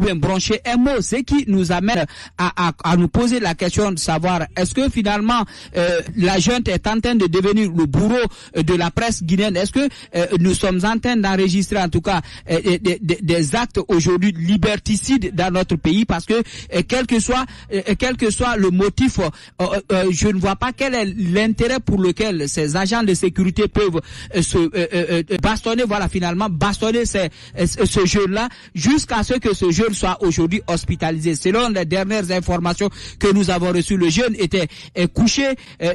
bien broncher un mot, ce qui nous amène à nous poser la question de savoir est-ce que finalement la junte est en train de devenir le bourreau de la presse guinéenne? Est-ce que nous sommes en train d'enregistrer en tout cas des actes aujourd'hui liberticides dans notre pays? Parce que quel que soit le motif, je ne vois pas quel est l'intérêt pour lequel ces agents de sécurité peuvent bastonner ce jeune-là jusqu'à ce que ce jeune soit aujourd'hui hospitalisé. Selon les dernières informations que nous avons reçues, le jeune était couché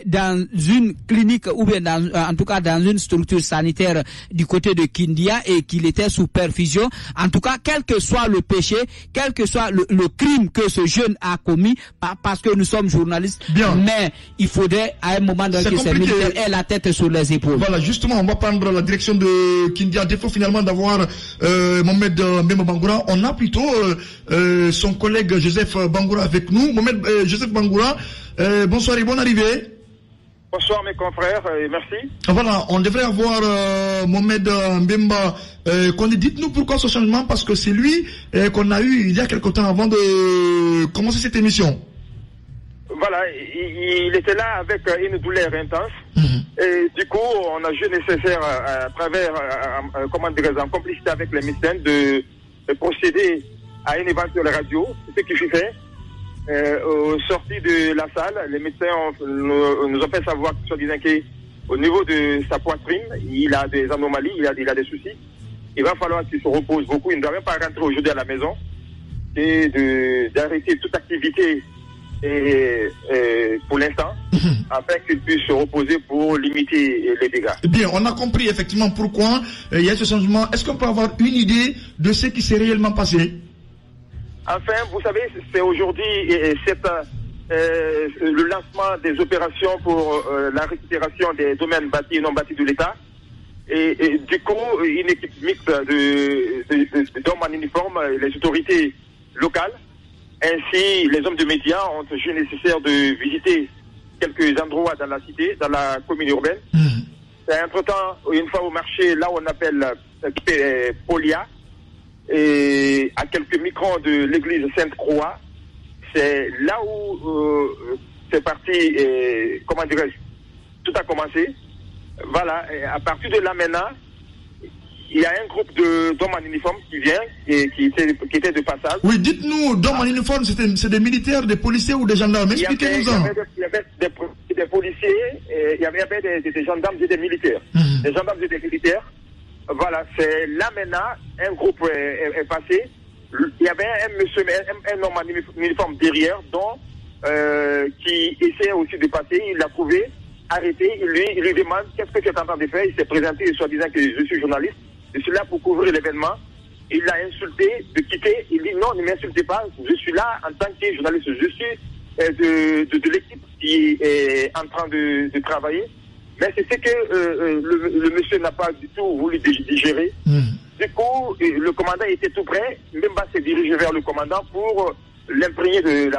dans une clinique ou bien en tout cas dans une structure sanitaire du côté de Kindia et qu'il était sous perfusion. En tout cas, quel que soit le péché, quel que soit le crime que ce jeune a commis, parce que nous sommes journalistes, mais il faudrait à un moment donné que ces militaires aient la tête sur les épaules. Voilà, justement, on va prendre la direction de Kindia. À défaut finalement d'avoir Mohamed Mbemba Bangoura, on a plutôt son collègue Joseph Bangoura avec nous. Mohamed Joseph Bangoura, bonsoir et bonne arrivée. Bonsoir mes confrères et merci. Voilà, on devrait avoir Mohamed Mbemba. Dites-nous pourquoi ce changement, parce que c'est lui qu'on a eu il y a quelque temps avant de commencer cette émission. Voilà, il était là avec une douleur intense. Et du coup, on a jugé nécessaire à travers, en complicité avec les médecins, de procéder à une éventuelle radio. C'est ce qui fut fait. Au sorti de la salle, les médecins nous ont fait savoir, soi-disant qu'au niveau de sa poitrine, il a des anomalies, il a des soucis. Il va falloir qu'il se repose beaucoup. Il ne doit même pas rentrer aujourd'hui à la maison. Et d'arrêter toute activité pour l'instant, afin qu'il puisse se reposer pour limiter les dégâts. Bien, on a compris effectivement pourquoi il y a ce changement. Est-ce qu'on peut avoir une idée de ce qui s'est réellement passé? Enfin, vous savez, c'est aujourd'hui le lancement des opérations pour la récupération des domaines bâtis et non bâtis de l'État. Et du coup, une équipe mixte d'hommes en uniforme, les autorités locales, ainsi les hommes de médias ont jugé nécessaire de visiter quelques endroits dans la cité, dans la commune urbaine. Et entre-temps, une fois au marché, là où on appelle Polia, et à quelques microns de l'église Sainte-Croix, c'est là où c'est parti, comment dirais-je, tout a commencé. Voilà, et à partir de là maintenant, il y a un groupe d'hommes en uniforme qui vient et qui était de passage. Oui, dites-nous, d'hommes en uniforme, c'est des militaires, des policiers ou des gendarmes? Expliquez-nous-en. Il y avait des policiers, il y avait des gendarmes et des militaires. Des gendarmes et des militaires. Voilà, c'est là maintenant, un groupe est passé. Il y avait un homme en uniforme derrière, qui essayait aussi de passer. Il l'a trouvé, arrêté. Il lui demande qu'est-ce que tu es en train de faire. Il s'est présenté, soi-disant que je suis journaliste. Je suis là pour couvrir l'événement. Il l'a insulté de quitter. Il dit non, ne m'insultez pas. Je suis là en tant que journaliste. Je suis de l'équipe qui est en train de travailler. Mais c'est ce que le monsieur n'a pas du tout voulu digérer. Du coup, le commandant était tout près. Mbemba s'est dirigé vers le commandant pour l'imprégner de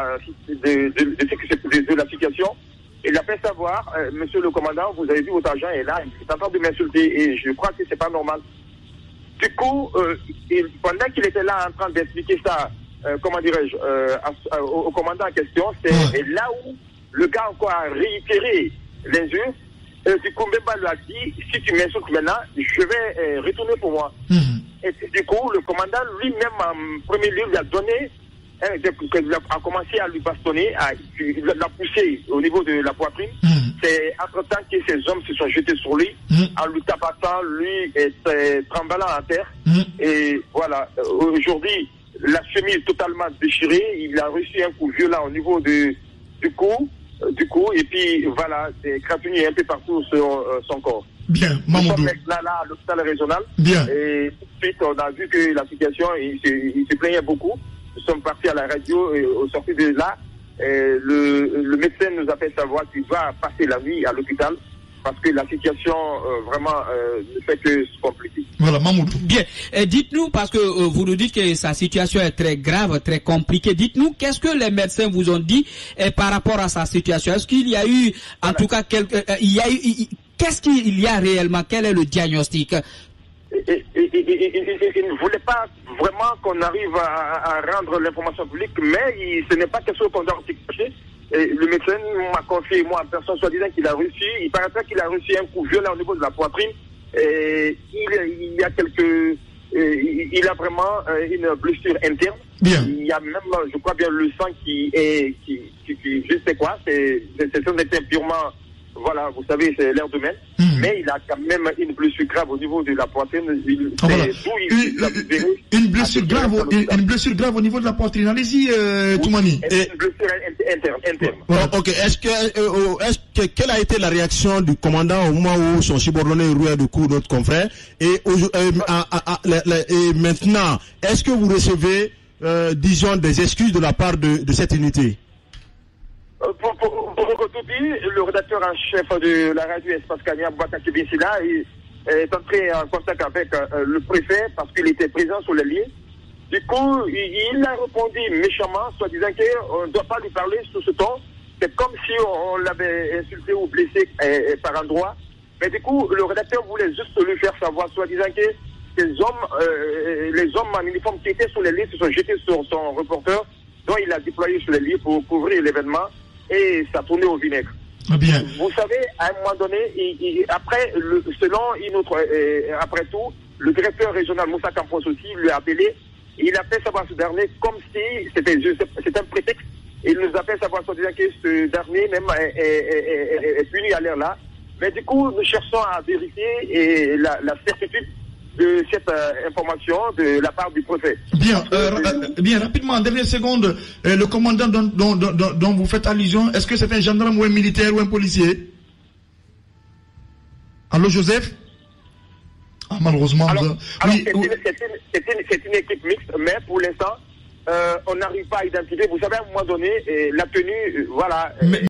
la situation. Il a fait savoir, monsieur le commandant, vous avez vu votre agent est là, il est en train de m'insulter et je crois que c'est pas normal. Du coup, pendant qu'il était là en train d'expliquer ça, comment dirais-je, au commandant en question, c'est là où le gars encore a réitéré l'injure. Du coup, Mbemba lui a dit, si tu m'insultes maintenant, je vais retourner pour moi. Et du coup, le commandant lui-même, en premier lieu, lui a donné, il a commencé à lui bastonner, il l'a poussé au niveau de la poitrine. C'est entre-temps que ces hommes se sont jetés sur lui, en lui tabassant, lui tremblant à terre. Et voilà, aujourd'hui, la chemise totalement déchirée, il a reçu un coup violent au niveau du cou, et puis voilà, c'est crapigné un peu partout sur son corps. Bien, Mamoudou. Nous sommes là à l'hôpital régional. Bien. Et tout de suite, on a vu que la situation, il se plaignait beaucoup. Nous sommes partis à la radio et au sorti de là, le médecin nous a fait savoir qu'il va passer la nuit à l'hôpital parce que la situation vraiment ne fait que se compliquer. Voilà, Mamoudou. Bien, dites-nous, parce que vous nous dites que sa situation est très grave, très compliquée, dites-nous, qu'est-ce que les médecins vous ont dit par rapport à sa situation? Est-ce qu'il y a eu, en tout cas, qu'est-ce qu'il y a réellement? Quel est le diagnostic? il ne voulait pas vraiment qu'on arrive à rendre l'information publique, mais ce n'est pas quelque chose qu'on doit rechercher. Le médecin m'a confié, moi, en personne, soi-disant qu'il a reçu, il paraîtrait qu'il a reçu un coup violent au niveau de la poitrine. Et il a vraiment une blessure interne. Bien. Il y a même, je crois bien, le sang qui je sais quoi, c'est purement, voilà, vous savez, c'est l'air de même. Mais il a quand même une blessure grave au niveau de la poitrine. Voilà. Une blessure grave au niveau de la poitrine. Allez-y, Toumani. Une blessure interne. Voilà. Ok. Quelle a été la réaction du commandant au moment où son subordonné rouait de coups notre confrère et maintenant, est-ce que vous recevez, disons, des excuses de la part de cette unité? Pour tout dire, le rédacteur en chef de la radio Espace Kanya, Bouakaki Binsila, est entré en contact avec le préfet parce qu'il était présent sur les lieux. Du coup, il a répondu méchamment, soit disant qu'on ne doit pas lui parler sous ce ton. C'est comme si on l'avait insulté ou blessé par endroit. Mais du coup, le rédacteur voulait juste lui faire savoir, soit disant que les hommes en uniforme qui étaient sur les lieux se sont jetés sur son reporter, dont il a déployé sur les lieux pour couvrir l'événement. Et ça tournait au vinaigre. Bien. Vous savez, à un moment donné, après tout, le directeur régional Moussa Campos aussi lui a appelé. Il a fait savoir ce dernier comme si c'était un prétexte. Il nous a fait savoir que ce dernier même est puni à l'air là. Mais du coup, nous cherchons à vérifier la certitude de cette information de la part du préfet. Bien, rapidement, en dernière seconde, le commandant dont vous faites allusion, est-ce que c'est un gendarme ou un militaire ou un policier? Allô, Joseph? Ah, malheureusement. C'est une équipe mixte, mais pour l'instant, on n'arrive pas à identifier. Vous savez, à un moment donné, la tenue, voilà.